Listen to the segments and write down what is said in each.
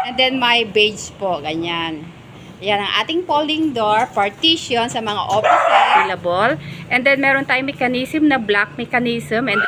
And then may beige po, ganyan. Yan ang ating folding door, partition sa mga offices available. And then meron tayong mechanism na black mechanism. And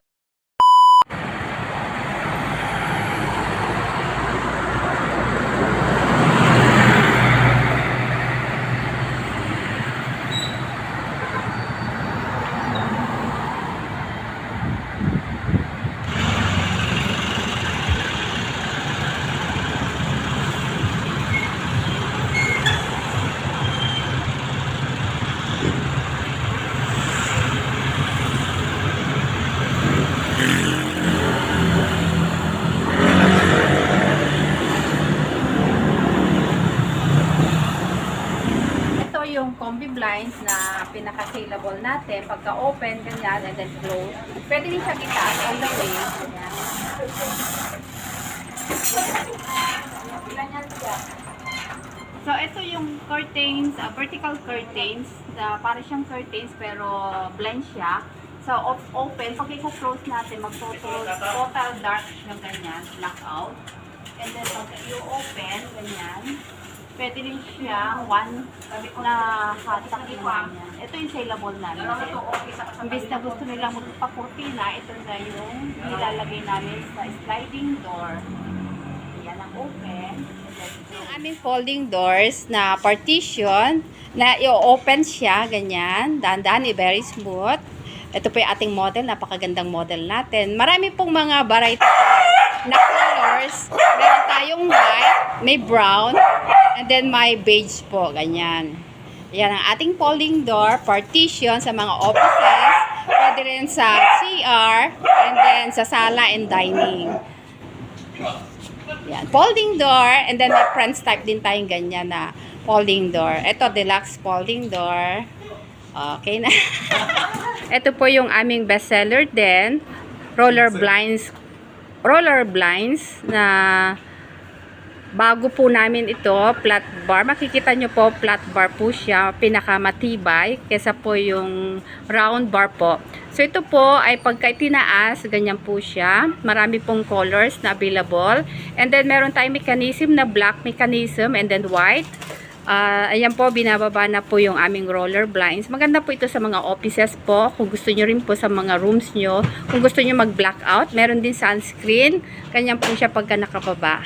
yung combi blinds na pinaka-saleable natin, pagka-open, ganyan, and then close. Pwede din siya itaas all the way. Ganyan. Ilan yan siya? So, ito yung curtains, vertical curtains. Para siyang curtains, pero blind siya. So, open. Pag i-close natin, total dark yung ganyan, blackout. And then, pag i-open, ganyan. Pwede rin siya na hatak ganyan. Ito yung saleable namin. Imbes na gusto nilang magpakurtina, ito na yung nilalagay namin sa sliding door. Yan ang open. Yung aming folding doors na partition, na i-open siya, ganyan. Dahan-dahan, very smooth. Ito po yung ating model, napakagandang model natin. Marami pong mga variety na colors. Meron tayong white, may brown, and then may beige po, ganyan. Yan ang ating folding door, partition sa mga offices, pwede rin sa CR, and then sa sala and dining. Yan, folding door, and then may French type din tayong ganyan na folding door. Ito, deluxe folding door. Okay na. Ito po yung aming bestseller din, roller blinds na bago po namin ito, flat bar. Makikita nyo po, flat bar po siya, pinakamatibay kesa po yung round bar po. So ito po ay pagka itinaas, ganyan po siya. Marami pong colors na available. And then meron tayong mechanism na black mechanism and then white. Ayan po, binababa na po yung aming roller blinds. Maganda po ito sa mga offices po. Kung gusto nyo rin po sa mga rooms nyo. Kung gusto nyo mag-blackout, meron din sunscreen. Ganyan po siya pagka nakababa.